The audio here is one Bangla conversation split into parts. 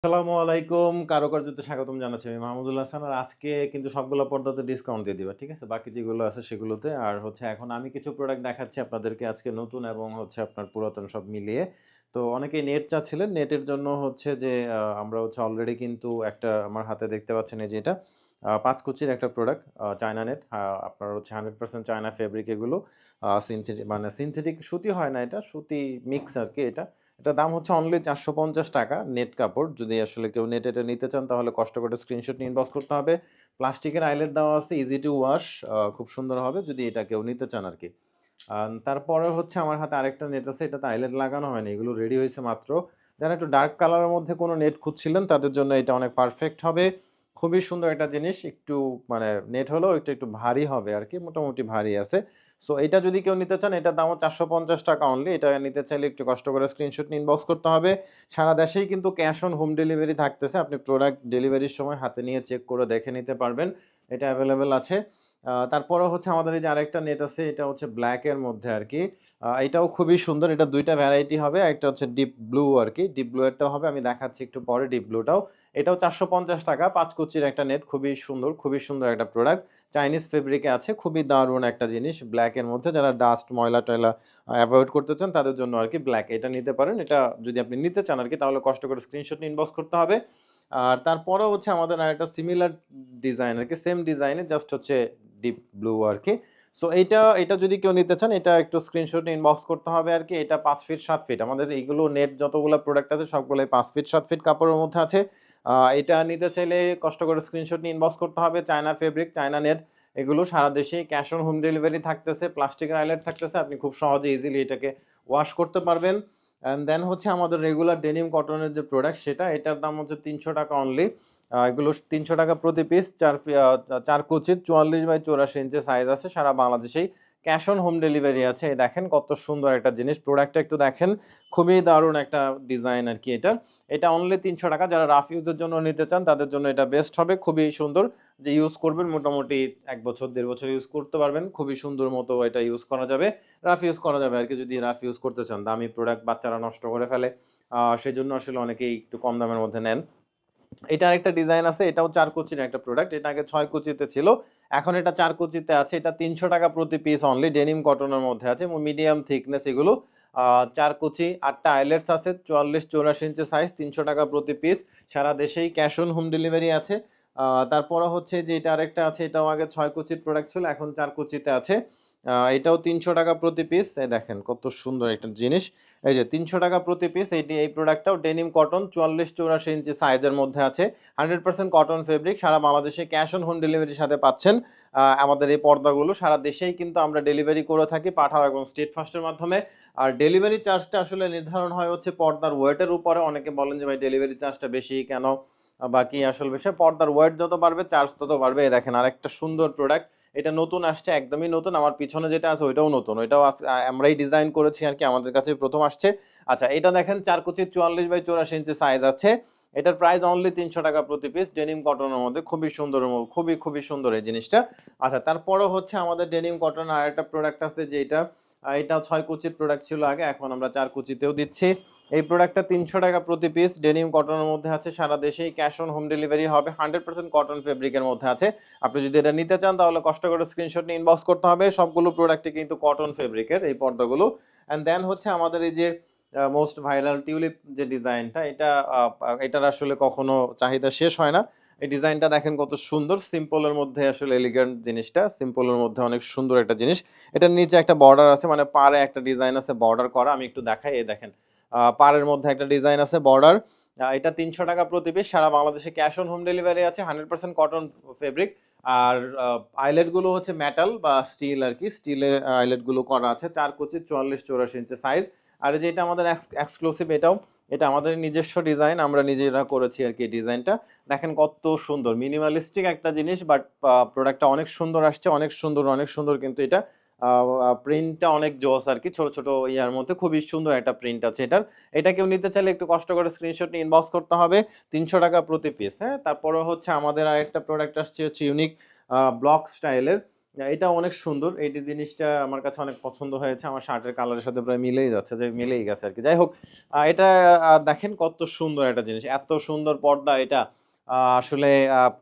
আসসালামু আলাইকুম। কারুকার্যতে স্বাগতম জানাচ্ছি। আমি মাহমুদুল হাসান। আর আজকে কিন্তু সবগুলা পর্দাতে ডিসকাউন্ট দিয়ে দিবা। ঠিক আছে? বাকি যেগুলো আছে সেগুলোতে। আর হচ্ছে এখন আমি কিছু প্রোডাক্ট দেখাচ্ছি আপনাদেরকে আজকে নতুন এবং হচ্ছে আপনার পুরাতন সব মিলিয়ে। তো অনেকেই নেট চাচ্ছিলেন। নেটের জন্য হচ্ছে যে আমরা হচ্ছে অলরেডি কিন্তু একটা আমার হাতে দেখতে পাচ্ছেন এই যে এটা ৫ কুচির একটা প্রোডাক্ট চায়না নেট। আপনার হচ্ছে 100% চায়না ফেব্রিক এগুলো। সিনথেটিক মানে সিনথেটিক সুতি হয় না এটা, সুতি মিক্স আরকি এটা। এটার দাম হচ্ছে অনলি ৳৪৫০ নেট কাপড়। যদি আসলে কেউ নেটে এটা নিতে চান তাহলে কষ্ট করে স্ক্রিনশট নিয়ে ইনবক্স করতে হবে। প্লাস্টিকের আইলেট দেওয়া আছে, ইজি টু ওয়াশ খুব সুন্দর হবে যদি এটা কেউ নিতে চান আরকি। তারপরে হচ্ছে আমার হাতে আরেকটা নেট আছে, এটাতে আইলেট লাগানো হয়নি। এগুলো রেডি হইছে মাত্র। যারা একটু ডার্ক কালারের মধ্যে কোনো নেট খুঁজছিলেন তাদের জন্য এটা অনেক পারফেক্ট হবে। খুবই সুন্দর একটা জিনিস। একটু মানে নেট হলেও একটু ভারী হবে আরকি। মোটামুটি ভারী আছে। সো এটা যদি কেউ নিতে চান এটার দামও ৳৪৫০ অনলি। এটা নিতে চাইলে একটু কষ্ট করে স্ক্রিনশট নিয়ে ইনবক্স করতে হবে। সারা দেশেই কিন্তু ক্যাশ অন হোম ডেলিভারি থাকতেছে। আপনি প্রোডাক্ট ডেলিভারির সময় হাতে নিয়ে চেক করে দেখে নিতে পারবেন। এটা এভেইলেবল আছে। তারপরেও হচ্ছে আমাদের এই যে আরেকটা নেট আছে এটা হচ্ছে ব্লাক এর মধ্যে আরকি। এটাও খুবই সুন্দর। এটা ২ টা ভ্যারাইটি হবে। একটা হচ্ছে ডিপ ব্লু আরকি। ডিপ ব্লু এরটাও হবে। আমি দেখাচ্ছি একটু পরে ডিপ ব্লুটাও। এটাও ৳৪৫০ ৫ কুচির একটা নেট। খুবই সুন্দর একটা প্রোডাক্ট। চাইনিজ ফেব্রিকে আছে। খুবই দারুণ একটা জিনিস। ব্লাক এর মধ্যে যারা ডাস্ট, ময়লা-টয়লা এভয়েড করতে চান তাদের জন্য আরকি ব্লাক। এটা নিতে পারেন। এটা যদি আপনি নিতে চান আরকি তাহলে কষ্ট করে স্ক্রিনশট নিয়ে ইনবক্স করতে হবে। আর তারপরেও হচ্ছে আমাদের আরেকটা সিমিলার ডিজাইন আরকি। সেম ডিজাইনে জাস্ট হচ্ছে ডিপ ব্লু আরকি। সো এটা যদি কেউ নিতে চান এটা একটু স্ক্রিনশট নিয়ে ইনবক্স করতে হবে আরকি। এটা ৫ ফিট ৭ ফিট। আমাদের এইগুলো নেট যতগুলা প্রোডাক্ট আছে সবগুলাই ৫ ফিট ৭ ফিট কাপড়ের মধ্যে আছে। এটা নিতে চাইলে কষ্ট করে স্ক্রিনশট নিয়ে ইনবক্স করতে হবে। চায়না ফেব্রিক, চায়না নেট এগুলো সারা দেশেই ক্যাশ অন হোম ডেলিভারি থাকতেছে। প্লাস্টিকের আইলেট থাকতেছে। আপনি খুব সহজে ইজিলি এটাকে ওয়াশ করতে পারবেন। অ্যান্ড দেন হচ্ছে আমাদের রেগুলার ডেনিম কটনের যে প্রোডাক্ট সেটা এটার দাম হচ্ছে ৳৩০০ অনলি। এগুলো ৳৩০০ প্রতি পিস ৪ কুচির ৪৪/৮৪ ইঞ্চি সাইজ আছে। সারা বাংলাদেশেই ক্যাশ অন হোম ডেলিভারি আছে। এই দেখেন কত সুন্দর একটা জিনিস। প্রোডাক্টটা একটু দেখেন। খুবই দারুণ একটা ডিজাইন আরকি এটা। এটা অনলি ৳৩০০ যারা রাফ ইউজের জন্য নিতে চান তাদের জন্য এটা বেস্ট হবে। খুবই সুন্দর যে ইউজ করবেন মোটামুটি ১ বছর ১.৫ বছর ইউজ করতে পারবেন। খুবই সুন্দর মতো এটা ইউজ করা যাবে। রাফ ইউজ করা যাবে আরকি যদি রাফ ইউজ করতে চান। দামি প্রোডাক্ট বাচ্চারা নষ্ট করে ফেলে। সেজন্য আসলে অনেকেই একটু কম দামের মধ্যে নেন। এটা আরেকটা ডিজাইন আছে। এটাও ৪ কুচির একটা প্রোডাক্ট। এটা আগে ৬ কুচিতে ছিল। এখন এটা ৪ কুচিতে আছে। এটা ৳৩০০ প্রতি পিস অনলি ডেনিম কটনের মধ্যে আছে এবং মিডিয়াম থিকনেস এগুলো। আ ৪ কুচি ৮ টা আইলেটস আছে। ৪৪/৮৪ ইঞ্চি সাইজ ৳৩০০ প্রতি পিস। সারা দেশেই ক্যাশ অন হোম ডেলিভারি আছে। আ তারপরে হচ্ছে যে এটা আরেকটা আছে এটাও আগে ৬ কুচির প্রোডাক্ট ছিল। এখন ৪ কুচিতে আছে। এটাও ৳৩০০ প্রতি পিস। এই দেখেন কত সুন্দর একটা জিনিস। এই যে ৳৩০০ প্রতি পিস এই প্রোডাক্টটাও ডেনিম কটন ৪৪/৮৪ ইঞ্চি সাইজের মধ্যে আছে। 100% কটন ফেব্রিক সারা বাংলাদেশে ক্যাশ অন হোম ডেলিভারির সাথে পাচ্ছেন। আমাদের এই পর্দাগুলো সারা দেশেই কিন্তু আমরা ডেলিভারি করে থাকি পাঠাও এবং স্টেট ফাস্ট এর মাধ্যমে। আর ডেলিভারি চার্জটা আসলে নির্ধারণ হয় হচ্ছে পর্দার ওয়েটের উপরে। অনেকে বলেন যে ভাই ডেলিভারি চার্জটা বেশি কেন? বা কি আসল বিষয়? পর্দার ওয়েট যত বাড়বে চার্জ তত বাড়বে। এই দেখেন আরেকটা সুন্দর প্রোডাক্ট। এটা নতুন আসছে, একদমই নতুন। আমার পিছনে যেটা আছে ওইটাও নতুন। ওইটাও আমরাই ডিজাইন করেছি আরকি আমাদের কাছেই ১ম আসছে। আচ্ছা এটা দেখেন ৪ কুচির ৪৪/৮৪ ইঞ্চি সাইজ আছে। এটার প্রাইস অনলি ৳৩০০ প্রতি পিস ডেনিম কটনের মধ্যে খুবই সুন্দর এই জিনিসটা। আচ্ছা তারপরেও হচ্ছে আমাদের ডেনিম কটনের আরেকটা প্রোডাক্ট আছে যে এটাও ৬ কুচির প্রোডাক্ট ছিল আগে। এখন আমরা ৪ কুচিতেও দিচ্ছি। এই প্রোডাক্টটা ৳৩০০ প্রতি পিস ডেনিম কটনের মধ্যে আছে। সারা দেশেই ক্যাশ অন হোম ডেলিভারি হবে। 100% কটন ফেব্রিকের মধ্যে আছে। আপনি যদি এটা নিতে চান তাহলে কষ্ট করে স্ক্রিনশট নিয়ে ইনবক্স করতে হবে। সবগুলো প্রোডাক্টই কিন্তু কটন ফেব্রিকের এই পর্দাগুলো। অ্যান্ড দেন হচ্ছে আমাদের এই যে মোস্ট ভাইরাল টিউলিপ যে ডিজাইনটা এটার আসলে কখনো চাহিদা শেষ হয় না। এই ডিজাইনটা দেখেন কত সুন্দর। সিম্পল এর মধ্যে আসলে এলিগ্যান্ট জিনিসটা। সিম্পল এর মধ্যে অনেক সুন্দর একটা জিনিস। এটার নিচে একটা বর্ডার আছে মানে পাড়ে একটা ডিজাইন আছে বর্ডার করা। আমি একটু দেখাই এই দেখেন। পাড়ের মধ্যে একটা ডিজাইন আছে বর্ডার। এটা ৳৩০০ প্রতি পিস। সারা বাংলাদেশে ক্যাশ অন হোম ডেলিভারি আছে। 100% কটন ফেব্রিক। আর আইলেট গুলো হচ্ছে মেটাল বা স্টিল আরকি। স্টিলে আইলেট গুলো করা আছে। ৪ কুচি ৪৪/৮৪ ইঞ্চি সাইজ। আর এই যে এটা আমাদের এক্সক্লুসিভ এটাও। এটা আমাদের নিজস্ব ডিজাইন। আমরা নিজেরা করেছি আরকি এই ডিজাইনটা। দেখেন কত সুন্দর। মিনিমালিস্টিক একটা জিনিস বাট প্রোডাক্টটা অনেক সুন্দর আসছে। অনেক সুন্দর কিন্তু এটা। আ আ প্রিন্টটা অনেক জোস আরকি। ছোট ইয়ার মধ্যে খুবই সুন্দর একটা প্রিন্ট আছে এটার। এটা কেউ নিতে চাইলে একটু কষ্ট করে স্ক্রিনশট নিয়ে ইনবক্স করতে হবে। ৳৩০০ প্রতি পিস, হ্যাঁ? তারপরে হচ্ছে আমাদের আরেকটা প্রোডাক্ট আসছে হচ্ছে ইউনিক ব্লক স্টাইলের। এটা অনেক সুন্দর। এই জিনিসটা আমার কাছে অনেক পছন্দ হয়েছে। আমার শার্টের কালারের সাথে প্রায় মিলেই যাচ্ছে, যে মিলেই গেছে আরকি। যাই হোক, এটা দেখেন কত সুন্দর একটা জিনিস। এত সুন্দর পর্দা এটা। আসলে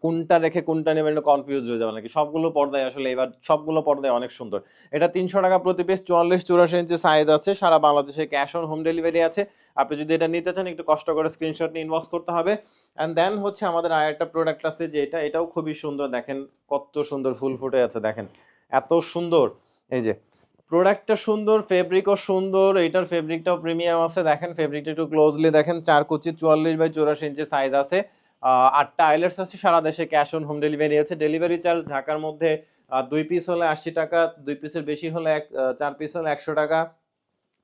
কোনটা রেখে কোনটা নেবেন এটা কনফিউজ হয়ে যাবেন আরকি। সবগুলো পর্দাই আসলে এবার সবগুলো পর্দাই অনেক সুন্দর। এটা ৳৩০০ প্রতি পিস, ৪৪-৮৪ ইঞ্চি সাইজ আছে। সারা বাংলাদেশে ক্যাশ অন হোম ডেলিভারি আছে। আপনি যদি এটা নিতে চান একটু কষ্ট করে স্ক্রিনশট নিয়ে ইনবক্স করতে হবে। অ্যান্ড দেন হচ্ছে আমাদের আরেকটা প্রোডাক্ট আছে যে এটাও খুবই সুন্দর। দেখেন কত সুন্দর ফুল ফুটে আছে দেখেন। এত সুন্দর। এই যে প্রোডাক্টটা সুন্দর, ফেব্রিকও সুন্দর। এইটার ফেব্রিকটাও প্রিমিয়াম আছে। দেখেন ফেব্রিকটা একটু ক্লোজলি দেখেন। ৪ কুচি ৪৪/৮৪ ইঞ্চি সাইজ আছে। ৮টা আইলেটস আছে। সারা দেশে ক্যাশ অন হোম ডেলিভারি আছে। ডেলিভারি চার্জ ঢাকার মধ্যে ২ পিস হলে ৳৮০, ২ পিসের বেশি হলে ৪ পিস হলে ৳১০০,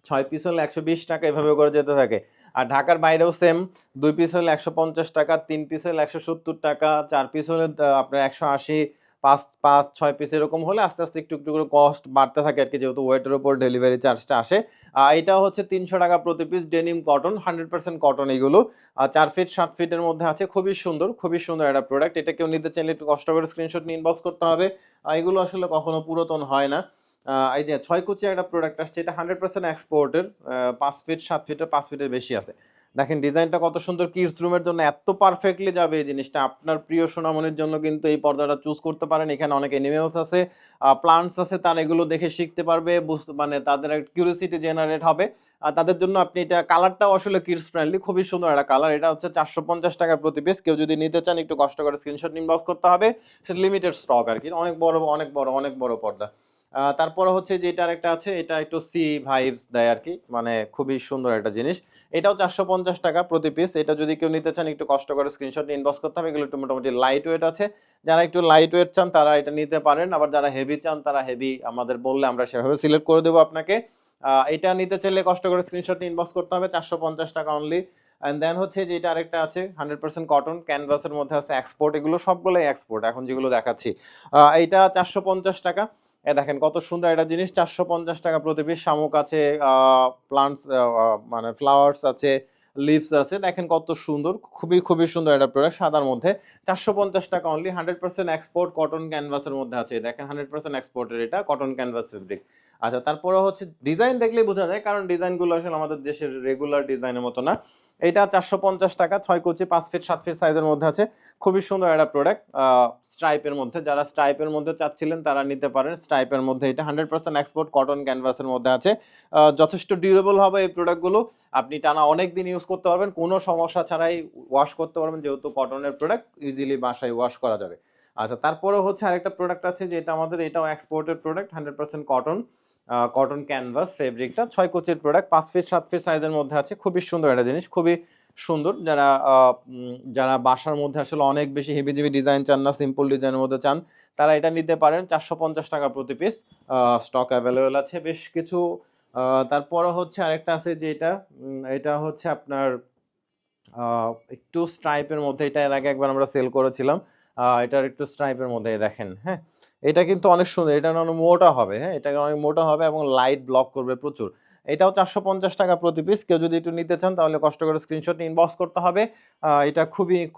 ৬ পিস হলে ৳১২০, এভাবে করে যেতে থাকে। আর ঢাকার বাইরেও সেম, ২ পিস হলে ৳১৫০, ৩ পিস হলে ৳১৭০, ৪ পিস হলে আপনার ৳১৮০, ৫, ৬ পিস এরকম হলে আস্তে, আস্তে একটু, একটু করে কস্ট বাড়তে থাকে আরকি, যেহেতু ওয়েটের উপর ডেলিভারি চার্জটা আসে। এটাও হচ্ছে ৳৩০০ প্রতি পিস, ডেনিম কটন, 100% কটন এগুলো। ৪ ফিট ৭ ফিটের মধ্যে আছে। খুবই সুন্দর একটা প্রোডাক্ট। এটা কেউ নিতে চাইলে একটু কষ্ট করে স্ক্রিনশট নিয়ে ইনবক্স করতে হবে। এগুলো আসলে কখনো পুরাতন হয় না। এই যে ৬ কুচি একটা প্রোডাক্ট আসছে, এটা 100% এক্সপোর্টের। ৫ ফিট ৭ ফিটের ৫ ফিটের বেশি আছে। দেখেন ডিজাইনটা কত সুন্দর, কিডস রুমের জন্য এত পারফেক্টলি যাবে এই জিনিসটা। আপনার প্রিয় সোনামণির জন্য কিন্তু এই পর্দাটা চুজ করতে পারেন। এখানে অনেক অ্যানিমেলস আছে, প্লান্টস আছে, তারা এগুলো দেখে শিখতে পারবে, মানে তাদের একটা কিউরিওসিটি জেনারেট হবে। তাদের জন্য আপনি এটা, কালারটাও আসলে কিডস ফ্রেন্ডলি, খুবই সুন্দর একটা কালার। এটা হচ্ছে ৳৪৫০ প্রতি পিস। কেউ যদি নিতে চান একটু কষ্ট করে স্ক্রিনশট ইনবক্স করতে হবে। সেটা লিমিটেড স্টক আরকি। অনেক বড় পর্দা। তারপরে হচ্ছে যে এটা আরেকটা আছে, এটা একটু সি ভাইবস দেয় আরকি। মানে খুবই সুন্দর একটা জিনিস। এটাও ৳৪৫০ প্রতি পিস। এটা যদি কেউ নিতে চান একটু কষ্ট করে স্ক্রিনশট নিয়ে ইনবক্স করতে হবে। এগুলো একটু মোটামুটি লাইট ওয়েট আছে। যারা একটু লাইট ওয়েট চান তারা এটা নিতে পারেন। আবার যারা হেভি চান তারা হেভি আমাদের বললে আমরা সেভাবে সিলেক্ট করে দেব আপনাকে। এটা নিতে চাইলে কষ্ট করে স্ক্রিনশট নিয়ে ইনবক্স করতে হবে। ৳৪৫০ অনলি। অ্যান্ড দেন হচ্ছে যে এটা আরেকটা আছে, 100% কটন, ক্যানভাসের মধ্যে আছে, এক্সপোর্ট। এগুলো সবগুলোই এক্সপোর্ট এখন যেগুলো দেখাচ্ছি। এইটা ৳৪৫০। দেখেন কত সুন্দর একটা জিনিস। ৳৪৫০ প্রতি পিস। শামুক আছে, প্লান্টস, মানে ফ্লাওয়ার্স আছে, লিভস আছে। দেখেন কত সুন্দর। খুবই সুন্দর একটা প্রোডাক্ট সাদার মধ্যে। ৳৪৫০ অনলি। 100% এক্সপোর্ট, কটন ক্যানভাসের মধ্যে আছে। দেখেন 100% এক্সপোর্টের, এটা কটন ক্যানভাস ফেব্রিক। আচ্ছা, তারপরে হচ্ছে ডিজাইন দেখলেই বোঝা যায়, কারণ ডিজাইনগুলো আসলে আমাদের দেশের রেগুলার ডিজাইনের মতো না। এটা ৳৪৫০, ৬ কুচি ৫ ফিট ৭ ফিট সাইজের মধ্যে আছে। খুবই সুন্দর একটা প্রোডাক্ট। স্ট্রাইপের মধ্যে, যারা স্ট্রাইপের মধ্যে চাচ্ছিলেন তারা নিতে পারেন। স্ট্রাইপের মধ্যে এটা 100% এক্সপোর্ট, কটন ক্যানভাসের মধ্যে আছে। যথেষ্ট ডিউরেবল হবে এই প্রোডাক্টগুলো। আপনি টানা অনেকদিন ইউজ করতে পারবেন। কোনো সমস্যা ছাড়াই ওয়াশ করতে পারবেন, যেহেতু কটনের প্রোডাক্ট ইজিলি বাসায় ওয়াশ করা যাবে। আচ্ছা, তারপরেও হচ্ছে আরেকটা প্রোডাক্ট আছে যে এটা আমাদের, এটাও exported product, 100% cotton, cotton canvas ফেব্রিকটা। ৬ কুচির প্রোডাক্ট, ৫ ফিট ৭ ফিট সাইজের মধ্যে আছে। খুবই সুন্দর একটা জিনিস, খুবই সুন্দর। যারা বাসার মধ্যে আসলে অনেক বেশি হেভি-জেভি ডিজাইন চান না, সিম্পল ডিজাইনের মধ্যে চান, তারা এটা নিতে পারেন। ৳৪৫০ প্রতি পিস। স্টক এভেইলেবল আছে বেশ কিছু। আ তারপরে হচ্ছে আরেকটা আছে যে এটা হচ্ছে আপনার আ একটু স্ট্রাইপের মধ্যে। এটা এর আগে একবার আমরা সেল করেছিলাম। এটার একটু স্ট্রাইপের মধ্যে দেখেন, হ্যাঁ? এটা কিন্তু অনেক সুন্দর। এটা অনেক মোটা হবে, হ্যাঁ? এটা অনেক মোটা হবে এবং লাইট ব্লক করবে প্রচুর। এটাও ৳৪৫০ প্রতি পিস। কেউ যদি একটু নিতে চান তাহলে কষ্ট করে স্ক্রিনশট নিয়ে ইনবক্স করতে হবে। এটা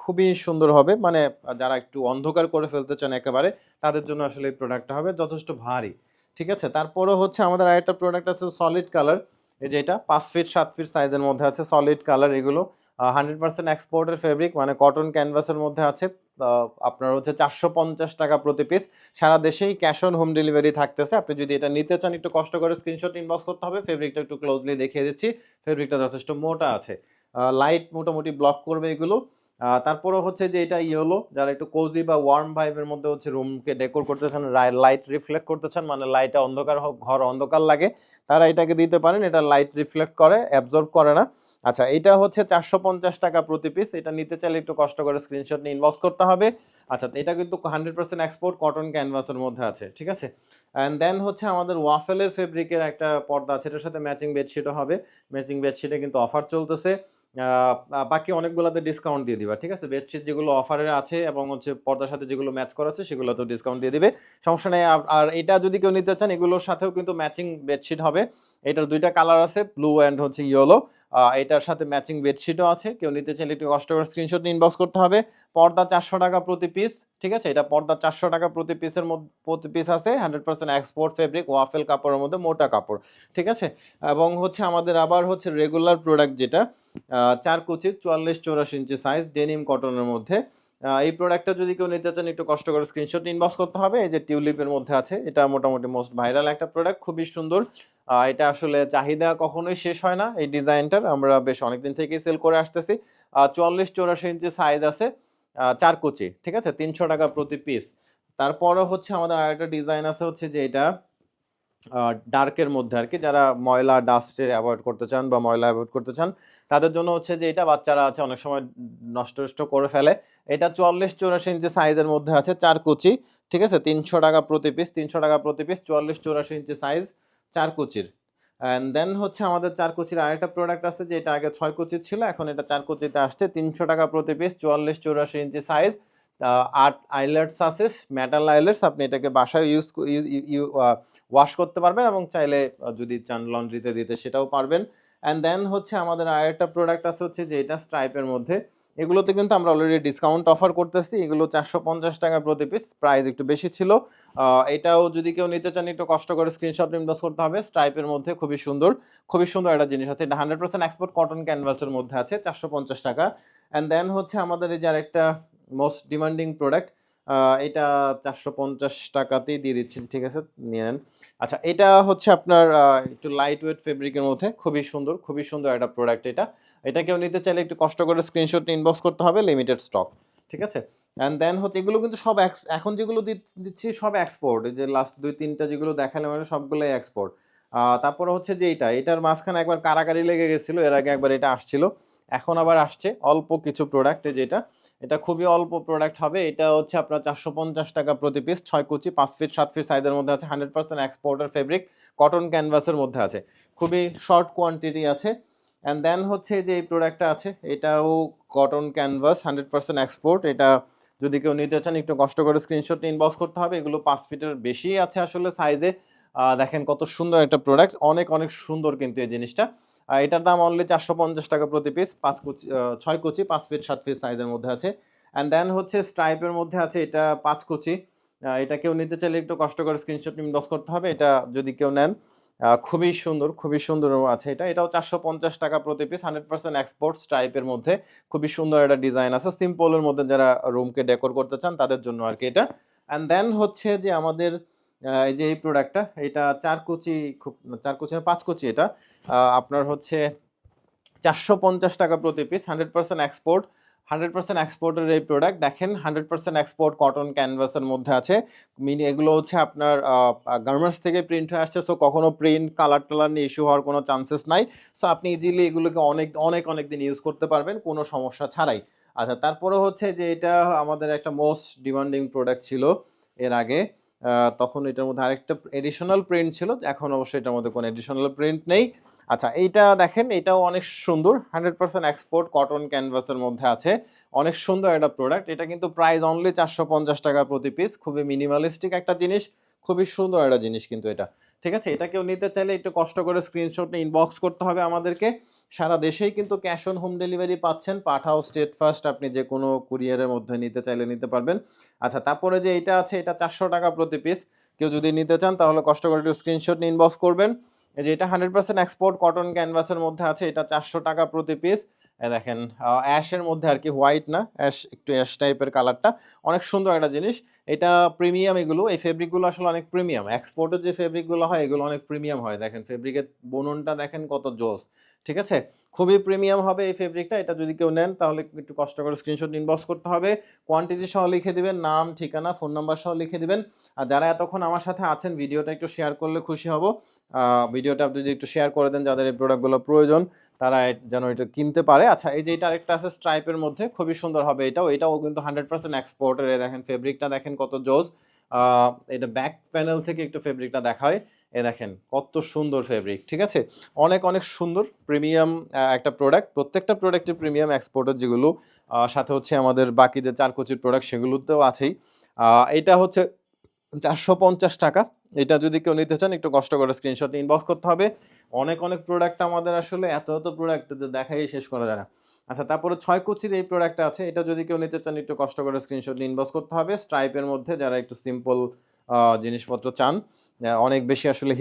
খুবই সুন্দর হবে। মানে যারা একটু অন্ধকার করে ফেলতে চান একেবারে, তাদের জন্য আসলে এই প্রোডাক্টটা হবে। যথেষ্ট ভারী। ঠিক আছে? তারপরেও হচ্ছে আমাদের আরেকটা প্রোডাক্ট আছে সলিড কালার। এই যে এটা ৫ ফিট ৭ ফিট সাইজের মধ্যে আছে, সলিড কালার এগুলো। 100% এক্সপোর্টের ফেব্রিক, মানে কটন ক্যানভাসের মধ্যে আছে। আ আপনার হচ্ছে ৳৪৫০ প্রতি পিস। সারা দেশেই ক্যাশ অন হোম ডেলিভারি থাকতেছে। আপনি যদি এটা নিতে চান একটু কষ্ট করে স্ক্রিনশট ইনবক্স করতে হবে। ফেব্রিকটা একটু ক্লোজলি দেখিয়ে দিচ্ছি। ফেব্রিকটা যথেষ্ট মোটা আছে। লাইট মোটামুটি ব্লক করবে এগুলো। তারপরেও হচ্ছে যে এটা ইয়েলো, যারা একটু কোজি বা ওয়ার্ম ভাইব এর মধ্যে হচ্ছে রুমকে ডেকোর করতে চান, লাইট রিফ্লেক্ট করতে চান, মানে লাইটে অন্ধকার হোক, ঘর অন্ধকার লাগে, তারা এটাকে দিতে পারেন। এটা লাইট রিফ্লেক্ট করে, অ্যাবজর্ব করে না। আচ্ছা, এটা হচ্ছে ৳৪৫০ প্রতি পিস। এটা নিতে চাইলে একটু কষ্ট করে স্ক্রিনশট নিয়ে ইনবক্স করতে হবে। আচ্ছা, এটা কিন্তু 100% এক্সপোর্ট, কটন ক্যানভাসের মধ্যে আছে। ঠিক আছে? অ্যান্ড দেন হচ্ছে আমাদের ওয়াফেলের ফেব্রিকের একটা পর্দা আছে। এটার সাথে ম্যাচিং বেডশিটও হবে। ম্যাচিং বেডশিটে কিন্তু অফার চলতেছে। আ বাকি অনেকগুলাতে ডিসকাউন্ট দিয়ে দিবা। ঠিক আছে? বেডশিট যেগুলো অফারে আছে এবং হচ্ছে পর্দার সাথে যেগুলো ম্যাচ করা আছে সেগুলোতেও ডিসকাউন্ট দিয়ে দিবে। সমস্যা নেই। আর এটা যদি কেউ নিতে চান, এগুলোর সাথেও কিন্তু ম্যাচিং বেডশিট হবে। এটার ২ টা কালার আছে, ব্লু অ্যান্ড হচ্ছে ইয়েলো। এটার সাথে ম্যাচিং বেডশিটও আছে, কেউ নিতে চাইলে একটু কষ্ট করে স্ক্রিনশট ইনবক্স করতে হবে। পর্দা 400 টাকা প্রতি পিস, ঠিক আছে, এটা পর্দা 400 টাকা প্রতি পিসের মধ্যে, প্রতি পিস আছে 100% এক্সপোর্ট ফেব্রিক, ওয়াফেল কাপড়ের মধ্যে, মোটা কাপড়, ঠিক আছে। এবং হচ্ছে আমাদের আবার হচ্ছে রেগুলার প্রোডাক্ট যেটা 4 কুচি 44-84 ইঞ্চি সাইজ ডেনিম কটনের মধ্যে। এই প্রোডাক্টটা যদি কেউ নিতে চান একটু কষ্ট করে স্ক্রিনশট ইনবক্স করতে হবে। এই যে টিউলিপের মধ্যে আছে, এটা মোটামুটি মোস্ট ভাইরাল একটা প্রোডাক্ট, খুবই সুন্দর। এটা আসলে চাহিদা কখনোই শেষ হয় না এই ডিজাইনটার, আমরা বেশ অনেকদিন থেকেই সেল করে আসতেছি। 44-84 ইঞ্চি সাইজ আছে, 4 কুচি, ঠিক আছে, 300 টাকা প্রতি পিস। তারপরে হচ্ছে আমাদের আরেকটা ডিজাইন আছে হচ্ছে যে এটা ডার্কের মধ্যে আর কি, যারা ময়লা ডাস্টের অ্যাভয়েড করতে চান বা ময়লা অ্যাভয়েড করতে চান তাদের জন্য হচ্ছে যে এটা, বাচ্চারা আছে অনেক সময় নষ্ট করে ফেলে। এটা 44-84 ইঞ্চি সাইজের মধ্যে আছে, 4 কুচি, ঠিক আছে, 300 টাকা প্রতি পিস, 300 টাকা প্রতি পিস, 44-84 ইঞ্চি সাইজ 4 কুচির। অ্যান্ড দেন হচ্ছে আমাদের 4 কুচির আরেকটা প্রোডাক্ট আছে, যে এটা আগে 6 কুচির ছিল, এখন এটা 4 কুচিতে আসছে, 300 টাকা প্রতি পিস, 44-84 ইঞ্চি সাইজ। 8 আইলেটস আছে, মেটাল আইলেটস, আপনি এটাকে বাসায় ওয়াশ করতে পারবেন এবং চাইলে যদি চান লন্ড্রিতে দিতে সেটাও পারবেন। অ্যান্ড দেন হচ্ছে আমাদের আরেকটা প্রোডাক্ট আছে হচ্ছে যে এটা স্ট্রাইপের মধ্যে, এগুলোতে কিন্তু আমরা অলরেডি ডিসকাউন্ট অফার করতেছি, এগুলো 450 টাকা প্রতি পিস, প্রাইস একটু বেশি ছিল। এটাও যদি কেউ নিতে চান একটু কষ্ট করে স্ক্রিনশট ইনবক্স করতে হবে। স্ট্রাইপের মধ্যে খুবই সুন্দর, খুবই সুন্দর একটা জিনিস আছে, এটা 100% এক্সপোর্ট কটন ক্যানভাসের মধ্যে আছে, 450 টাকা। অ্যান্ড দেন হচ্ছে আমাদের এই যে আরেকটা মোস্ট ডিমান্ডিং প্রোডাক্ট, এটা 450 টাকাতেই দিয়ে দিচ্ছি, ঠিক আছে, নিয়ে নেন। আচ্ছা, এটা হচ্ছে আপনার একটু লাইট ওয়েট ফেব্রিকের মধ্যে, খুবই সুন্দর, খুবই সুন্দর একটা প্রোডাক্ট। এটা কেউ নিতে চাইলে একটু কষ্ট করে স্ক্রিনশট ইনবক্স করতে হবে, লিমিটেড স্টক, ঠিক আছে। অ্যান্ড দেন হচ্ছে এগুলো কিন্তু সব এখন যেগুলো দিচ্ছি সব এক্সপোর্ট, এই যে লাস্ট 2-3টা যেগুলো দেখালাম মানে সবগুলোই এক্সপোর্ট। তারপরে হচ্ছে যে এটার মাঝখানে একবার কারাকারি লেগে গেছিলো, এর আগে একবার এটা আসছিল, এখন আবার আসছে অল্প কিছু প্রোডাক্ট, যেটা এটা খুবই অল্প প্রোডাক্ট হবে। এটা হচ্ছে আপনার 450 টাকা প্রতি পিস, 6 কুচি, 5 ফিট 7 ফিট সাইজের মধ্যে আছে, 100% এক্সপোর্টের ফেব্রিক, কটন ক্যানভাসের মধ্যে আছে, খুবই শর্ট কোয়ান্টিটি আছে। অ্যান্ড দেন হচ্ছে যে এই প্রোডাক্টটা আছে, এটাও কটন ক্যানভাস, 100% এক্সপোর্ট। এটা যদি কেউ নিতে চান একটু কষ্ট করে স্ক্রিনশট ইনবক্স করতে হবে, এগুলো 5 ফিটের বেশি আছে আসলে সাইজে। দেখেন কত সুন্দর একটা প্রোডাক্ট, অনেক অনেক সুন্দর কিন্তু এই জিনিসটা। এটার দাম অনলি 450 টাকা প্রতি পিস, 5 কুচি 6 কুচি, 5 ফিট 7 ফিট সাইজের মধ্যে আছে। অ্যান্ড দেন হচ্ছে স্ট্রাইপের মধ্যে আছে, এটা 5 কুচি। এটা কেউ নিতে চাইলে একটু কষ্ট করে স্ক্রিনশট ইনবক্স করতে হবে, এটা যদি কেউ নেন খুবই সুন্দর, খুবই সুন্দর আছে। এটাও 450 টাকা প্রতি পিস, 100% এক্সপোর্ট স্ট্রাইপের মধ্যে, খুবই সুন্দর একটা ডিজাইন আছে, সিম্পলের মধ্যে যারা রুমকে ডেকোর করতে চান তাদের জন্য আর কি এটা। অ্যান্ড দেন হচ্ছে যে আমাদের এই যে এই প্রোডাক্টটা, এটা 4 কুচি, খুব 4 কুচি না 5 কুচি, এটা আপনার হচ্ছে 450 টাকা প্রতি পিস, 100% এক্সপোর্ট, 100% এক্সপোর্টের এই প্রোডাক্ট দেখেন, 100% এক্সপোর্ট কটন ক্যানভাসের মধ্যে আছে। এগুলো হচ্ছে আপনার গার্মেন্টস থেকে প্রিন্ট হয়ে আসছে, সো কখনো প্রিন্ট কালার টালার নিয়ে ইস্যু হওয়ার কোনো চান্সেস নাই। সো আপনি ইজিলি এগুলোকে অনেক অনেক অনেক দিন ইউজ করতে পারবেন কোনো সমস্যা ছাড়াই। আচ্ছা, তারপরে হচ্ছে যে এটা আমাদের একটা মোস্ট ডিমান্ডিং প্রোডাক্ট ছিল এর আগে, তখন এটার মধ্যে আরেকটা এডিশনাল প্রিন্ট ছিল, এখন অবশ্যই এটার মধ্যে কোনো এডিশনাল প্রিন্ট নেই। আচ্ছা, এইটা দেখেন, এটাও অনেক সুন্দর, 100% এক্সপোর্ট কটন ক্যানভাসের মধ্যে আছে, অনেক সুন্দর একটা প্রোডাক্ট। এটা কিন্তু প্রাইস অনলি 450 টাকা প্রতি পিস, খুবই মিনিমালিস্টিক একটা জিনিস, খুবই সুন্দর একটা জিনিস কিন্তু এটা, ঠিক আছে। এটা কেউ নিতে চাইলে একটু কষ্ট করে স্ক্রিনশট নিয়ে ইনবক্স করতে হবে আমাদেরকে। সারা দেশেই কিন্তু ক্যাশ অন হোম ডেলিভারি পাচ্ছেন, পাঠাও স্টেট ফার্স্ট, আপনি যে কোনো কুরিয়ারের মধ্যে নিতে চাইলে নিতে পারবেন। আচ্ছা, তারপরে যে এটা আছে, এটা 400 টাকা প্রতি পিস, কেউ যদি নিতে চান তাহলে কষ্ট করে একটু স্ক্রিনশট নিয়ে ইনবক্স করবেন। এই যে এটা 100% এক্সপোর্ট কটন ক্যানভাসের মধ্যে আছে, এটা 400 টাকা প্রতি পিস। দেখেন অ্যাশের মধ্যে আর কি, হোয়াইট না, অ্যাশ, একটু অ্যাশ টাইপের কালারটা, অনেক সুন্দর একটা জিনিস। এটা প্রিমিয়াম, এগুলো এই ফেব্রিকগুলো আসলে অনেক প্রিমিয়াম, এক্সপোর্টের যে ফেব্রিকগুলো হয় এগুলো অনেক প্রিমিয়াম হয়। দেখেন ফেব্রিকের বুননটা দেখেন কত জোস, ঠিক আছে, খুবই প্রিমিয়াম হবে এই ফেব্রিকটা। এটা যদি কেউ নেন তাহলে একটু কষ্ট করে স্ক্রিনশট ইনবক্স করতে হবে, কোয়ান্টিটি সহ লিখে দিবেন, নাম ঠিকানা ফোন নাম্বার সহ লিখে দিবেন। আর যারা এতক্ষণ আমার সাথে আছেন, ভিডিওটা একটু শেয়ার করলে খুশি হব। ভিডিওটা আপনি যদি একটু শেয়ার করে দেন, যাদের এই প্রোডাক্টগুলো প্রয়োজন তারা যেন এটা কিনতে পারে। আচ্ছা, এই যে এটা আরেকটা আছে স্ট্রাইপের মধ্যে, খুবই সুন্দর হবে এটাও কিন্তু 100% এক্সপোর্টের। দেখেন ফেব্রিকটা দেখেন কত জোস। এটা ব্যাক প্যানেল থেকে একটু ফেব্রিকটা দেখা হয়, দেখেন কত সুন্দর ফেব্রিক, ঠিক আছে, অনেক অনেক সুন্দর প্রিমিয়াম একটা প্রোডাক্ট। প্রত্যেকটা প্রোডাক্টে প্রিমিয়াম এক্সপোর্টের, যেগুলো সাথে হচ্ছে আমাদের বাকি যে 4 কোচির প্রোডাক্ট সেগুলোতেও আছেই। এটা হচ্ছে 450 টাকা। এটা যদি কেউ নিতে চান একটু কষ্ট করে স্ক্রিনশট ইনবক্স করতে হবে। অনেক প্রোডাক্ট আমাদের আসলে এত প্রোডাক্ট দেখাই শেষ করা যায় না। আচ্ছা, তারপরে 6 কুচির এই প্রোডাক্টটা আছে। এটা যদি কেউ নিতে চান একটু কষ্ট করে স্ক্রিনশট নিয়ে ইনবক্স করতে হবে। স্ট্রাইপের মধ্যে যারা একটু সিম্পল জিনিসপত্র চান, অনেক বেশি আসলে